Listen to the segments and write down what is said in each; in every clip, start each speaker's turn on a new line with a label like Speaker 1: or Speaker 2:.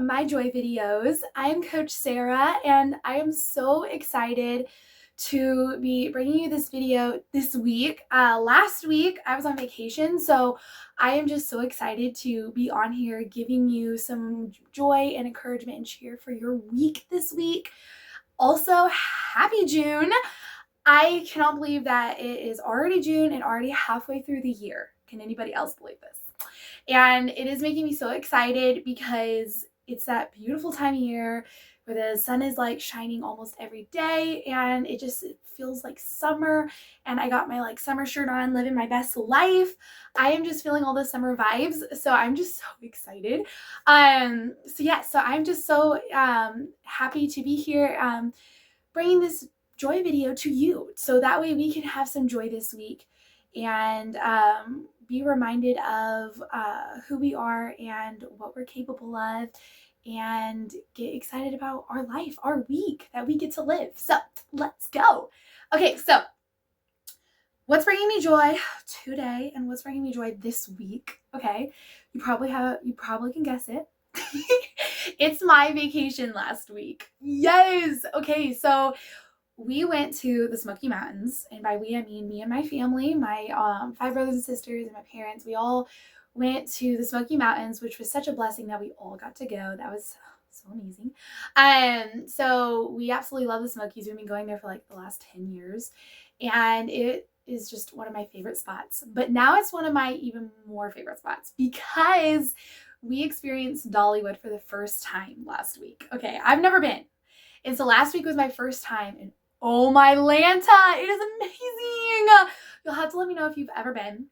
Speaker 1: My Joy videos. I am Coach Sarah, and I am so excited to be bringing you this video this week. Last week, I was on vacation, so I am just so excited to be on here giving you some joy and encouragement and cheer for your week this week. Also, happy June. I cannot believe that it is already June and already halfway through the year. Can anybody else believe this? And it is making me so excited because it's that beautiful time of year where the sun is like shining almost every day and it feels like summer. And I got my like summer shirt on, living my best life. I am just feeling all the summer vibes, so I'm just so excited. So I'm just so happy to be here bringing this joy video to you, so that way we can have some joy this week and be reminded of who we are and what we're capable of, and get excited about our life, our week that we get to live. So let's go. Okay, so what's bringing me joy today and what's bringing me joy this week? Okay, you probably can guess it. It's my vacation last week. Yes. Okay, so we went to the Smoky Mountains, and by we I mean me and my family, my 5 brothers and sisters and my parents. We all went to the Smoky Mountains, which was such a blessing that we all got to go. That was so amazing. So we absolutely love the Smokies. We've been going there for like the last 10 years, and it is just one of my favorite spots. But now it's one of my even more favorite spots because we experienced Dollywood for the first time last week. Okay, I've never been. And so last week was my first time, and oh my Lanta, it is amazing. You'll have to let me know if you've ever been,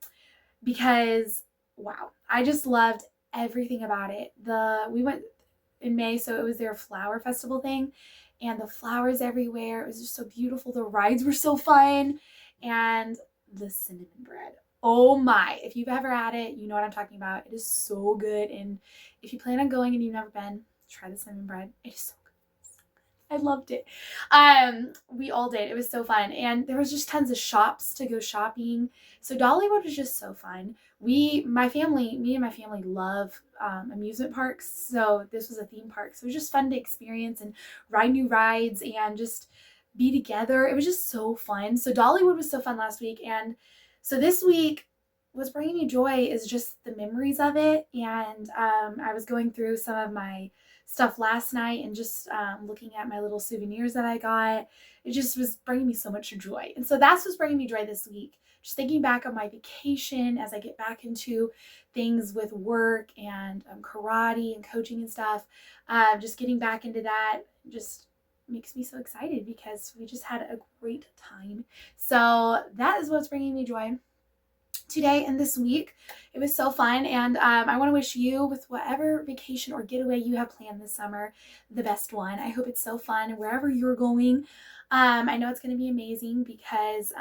Speaker 1: because wow, I just loved everything about it. We went in May, so it was their flower festival thing, and the flowers everywhere. It was just so beautiful. The rides were so fun, and the cinnamon bread. Oh my, if you've ever had it, you know what I'm talking about. It is so good, and if you plan on going and you've never been, try the cinnamon bread. It is so good. I loved it. We all did. It was so fun. And there was just tons of shops to go shopping. So Dollywood was just so fun. Me and my family love amusement parks. So this was a theme park. So it was just fun to experience and ride new rides and just be together. It was just so fun. So Dollywood was so fun last week. And so this week, what's bringing me joy is just the memories of it. And I was going through some of my stuff last night and just looking at my little souvenirs that I got. It just was bringing me so much joy. And so that's what's bringing me joy this week. Just thinking back on my vacation as I get back into things with work and karate and coaching and stuff. Just getting back into that just makes me so excited because we just had a great time. So that is what's bringing me joy today and this week. It was so fun, and I want to wish you, with whatever vacation or getaway you have planned this summer, the best one. I hope it's so fun wherever you're going. I know it's going to be amazing because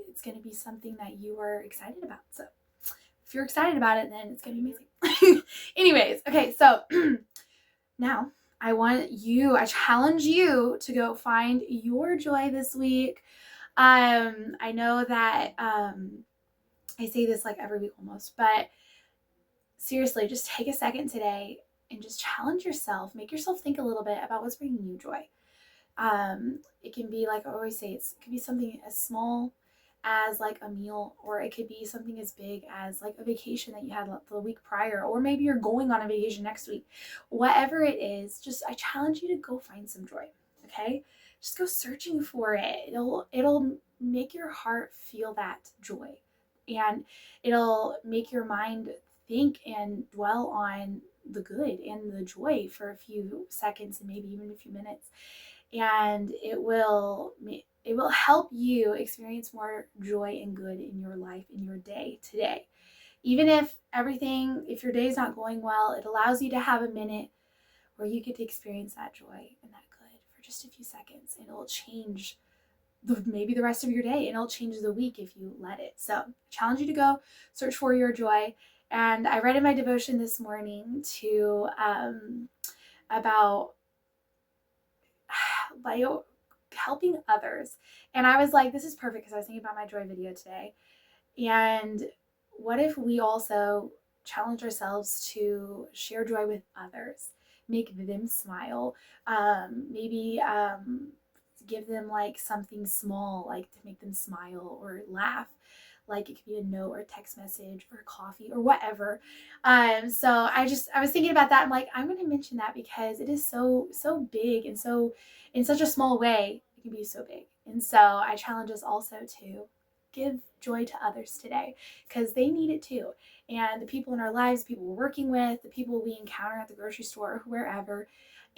Speaker 1: it's going to be something that you are excited about. So if you're excited about it, then it's going to be amazing. Anyways, okay, so now I challenge you to go find your joy this week. I know that I say this like every week almost, but seriously, just take a second today and just challenge yourself. Make yourself think a little bit about what's bringing you joy. It can be, like I always say, it could be something as small as like a meal, or it could be something as big as like a vacation that you had the week prior, or maybe you're going on a vacation next week. Whatever it is, I challenge you to go find some joy. Okay, just go searching for it. It'll make your heart feel that joy, and it'll make your mind think and dwell on the good and the joy for a few seconds and maybe even a few minutes, and it will help you experience more joy and good in your life, in your day today. Even if your day is not going well, it allows you to have a minute where you get to experience that joy and that good for just a few seconds, and it will change maybe the rest of your day, and it'll change the week if you let it. So I challenge you to go search for your joy. And I read in my devotion this morning about helping others, and I was like, this is perfect because I was thinking about my joy video today. And what if we also challenge ourselves to share joy with others, make them smile, maybe give them like something small, like to make them smile or laugh. Like it could be a note or a text message or coffee or whatever. So I was thinking about that. I'm like, I'm going to mention that because it is so big, and so in such a small way, it can be so big. And so I challenge us also to give joy to others today because they need it too. And the people in our lives, the people we're working with, the people we encounter at the grocery store or wherever,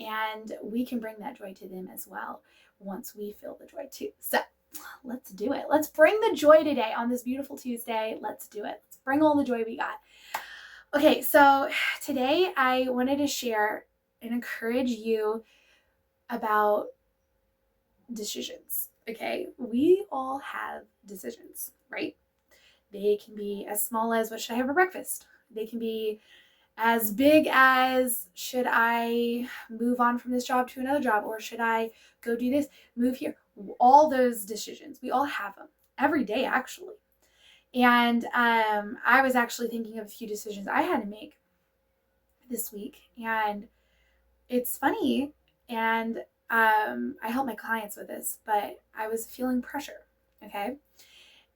Speaker 1: and we can bring that joy to them as well once we feel the joy too. So let's do it. Let's bring the joy today on this beautiful Tuesday. Let's do it. Let's bring all the joy we got. Okay, so today I wanted to share and encourage you about decisions. Okay, we all have decisions, right? They can be as small as, what should I have for breakfast? They can be as big as, should I move on from this job to another job, or should I go do this, move here? All those decisions, we all have them every day, actually. And I was actually thinking of a few decisions I had to make this week, and it's funny, and I help my clients with this, but I was feeling pressure, okay?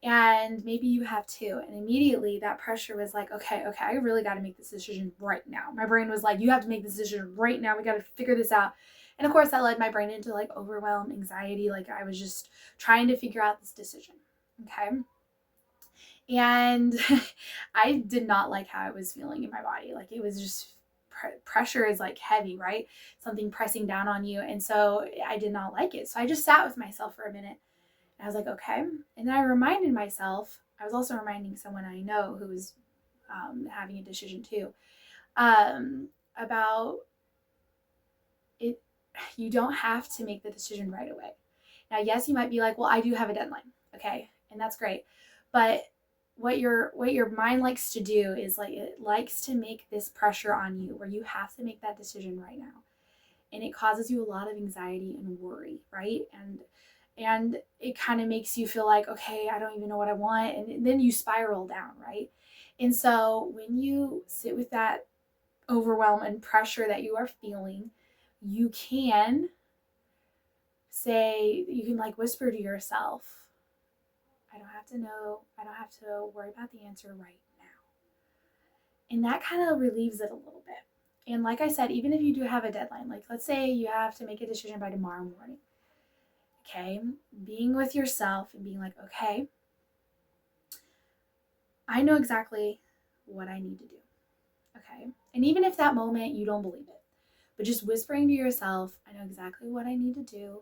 Speaker 1: And maybe you have too. And immediately that pressure was like, okay, I really got to make this decision right now. My brain was like, you have to make this decision right now. We got to figure this out. And of course, that led my brain into like overwhelm, anxiety. Like I was just trying to figure out this decision. Okay. And I did not like how I was feeling in my body. Like it was just pressure is like heavy, right? Something pressing down on you. And so I did not like it. So I just sat with myself for a minute. I was like, okay. And then I reminded myself, I was also reminding someone I know who was having a decision too, about it. You don't have to make the decision right away. Now, yes, you might be like, well, I do have a deadline. Okay. And that's great. But what your mind likes to do is like, it likes to make this pressure on you where you have to make that decision right now. And it causes you a lot of anxiety and worry, right? And it kind of makes you feel like, okay, I don't even know what I want. And then you spiral down, right? And so when you sit with that overwhelm and pressure that you are feeling, you can say, you can like whisper to yourself, I don't have to know, I don't have to worry about the answer right now. And that kind of relieves it a little bit. And like I said, even if you do have a deadline, like let's say you have to make a decision by tomorrow morning. Okay, being with yourself and being like, okay, I know exactly what I need to do. Okay, and even if that moment you don't believe it, but just whispering to yourself, I know exactly what I need to do.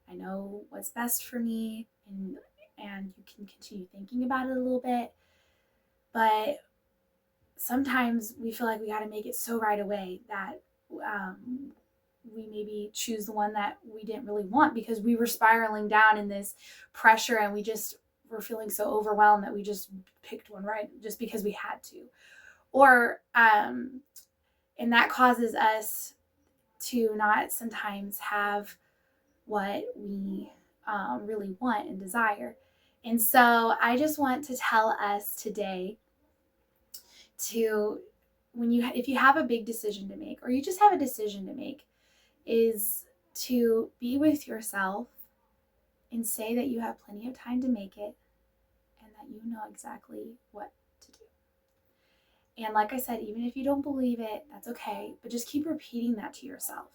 Speaker 1: I know what's best for me, and you can continue thinking about it a little bit. But sometimes we feel like we got to make it so right away that we maybe choose the one that we didn't really want because we were spiraling down in this pressure and we just were feeling so overwhelmed that we just picked one right just because we had to. Or and that causes us to not sometimes have what we really want and desire. And so I just want to tell us today to, if you have a big decision to make or you just have a decision to make, is to be with yourself and say that you have plenty of time to make it and that you know exactly what to do. And like I said, even if you don't believe it, that's okay, but just keep repeating that to yourself.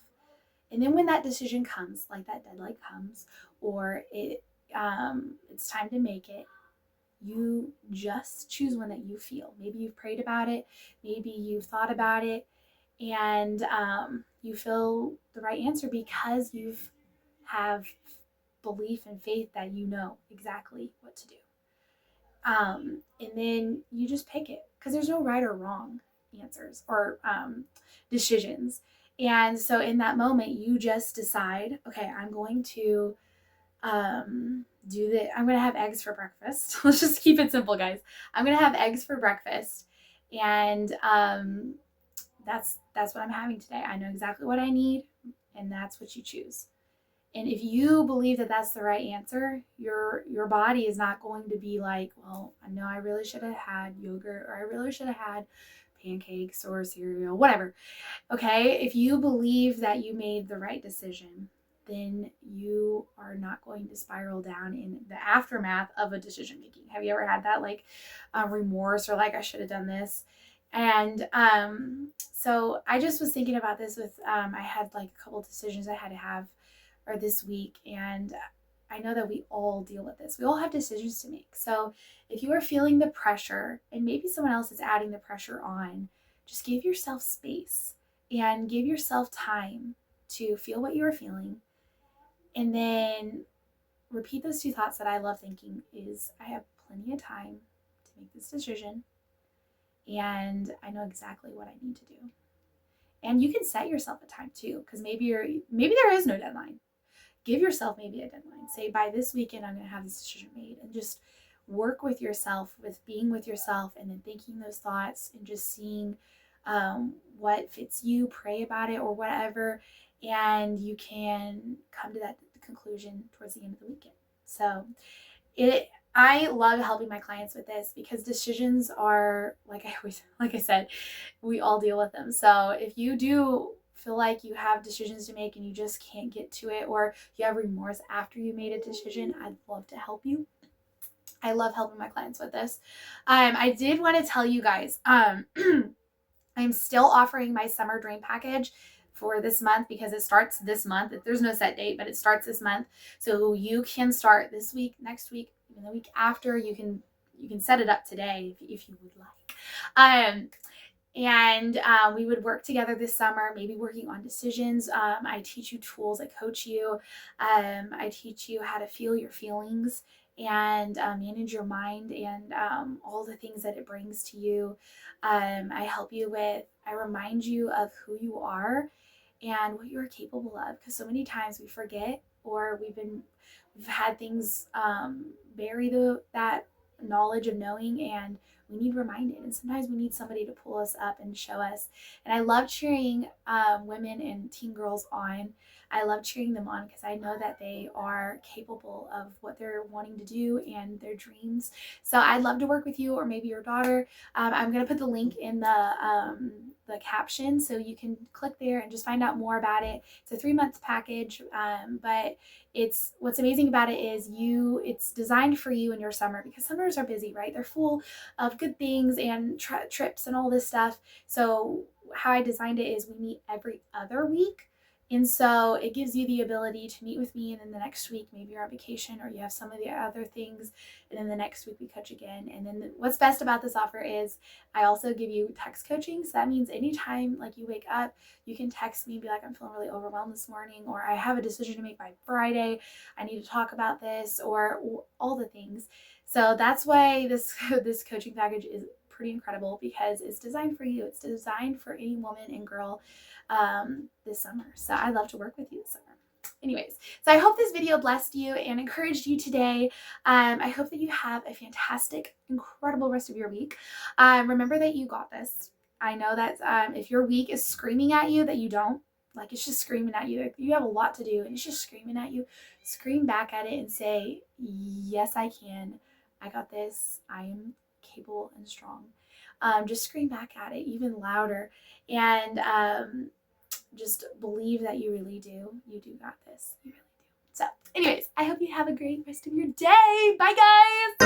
Speaker 1: And then when that decision comes, like that deadline comes, or it's time to make it, you just choose one that you feel. Maybe you've prayed about it, maybe you've thought about it, and you feel the right answer because you have belief and faith that you know exactly what to do. And then you just pick it because there's no right or wrong answers or decisions. And so in that moment, you just decide, okay, I'm going to I'm going to have eggs for breakfast. Let's just keep it simple, guys. I'm going to have eggs for breakfast. And that's what I'm having today. I know exactly what I need, and that's what you choose. And if you believe that that's the right answer, your body is not going to be like, well, I know I really should have had yogurt, or I really should have had pancakes or cereal, whatever. Okay? If you believe that you made the right decision, then you are not going to spiral down in the aftermath of a decision making. Have you ever had that, like, remorse, or like, I should have done this? And so I just was thinking about this with I had like a couple decisions I had to have or this week, and I know that we all deal with this. We all have decisions to make. So if you are feeling the pressure and maybe someone else is adding the pressure on, just give yourself space and give yourself time to feel what you are feeling, and then repeat those two thoughts that I love thinking is, I have plenty of time to make this decision, and I know exactly what I need to do. And you can set yourself a time too, because maybe there is no deadline. Give yourself maybe a deadline. Say, by this weekend I'm going to have this decision made, and just work with yourself, with being with yourself, and then thinking those thoughts and just seeing what fits you. Pray about it or whatever, and you can come to that conclusion towards the end of the weekend. So I love helping my clients with this, because decisions are, like I said, we all deal with them. So if you do feel like you have decisions to make and you just can't get to it, or you have remorse after you made a decision, I'd love to help you. I love helping my clients with this. I did want to tell you guys, I'm still offering my summer dream package for this month, because it starts this month. There's no set date, but it starts this month. So you can start this week, next week, even the week after. You can set it up today if you would like. And we would work together this summer, maybe working on decisions. I teach you tools. I coach you. I teach you how to feel your feelings and manage your mind, and all the things that it brings to you. I help you with, I remind you of who you are and what you're capable of, because so many times we forget, or we've had things bury that knowledge of knowing, and we need reminded, and sometimes we need somebody to pull us up and show us. And I love cheering women and teen girls on. I love cheering them on, because I know that they are capable of what they're wanting to do and their dreams. So I'd love to work with you, or maybe your daughter. I'm going to put the link in the caption, so you can click there and just find out more about it. It's a 3-month package, but what's amazing about it is it's designed for you in your summer, because summers are busy, right? They're full of good things and trips and all this stuff. So how I designed it is, we meet every other week. And so it gives you the ability to meet with me, and then the next week, maybe you're on vacation or you have some of the other things, and then the next week we coach again. And then what's best about this offer is I also give you text coaching. So that means anytime, like, you wake up, you can text me and be like, I'm feeling really overwhelmed this morning, or I have a decision to make by Friday. I need to talk about this, or all the things. So that's why this coaching package is pretty incredible, because it's designed for you. It's designed for any woman and girl this summer. So I love to work with you this summer. Anyways, so I hope this video blessed you and encouraged you today. I hope that you have a fantastic, incredible rest of your week. Remember that you got this. I know that if your week is screaming at you that you don't, like, it's just screaming at you, you have a lot to do and it's just screaming at you, scream back at it and say, yes, I can. I got this. I am capable and strong. Just scream back at it even louder, and just believe that you really do. You do got this. You really do. So anyways, I hope you have a great rest of your day. Bye, guys.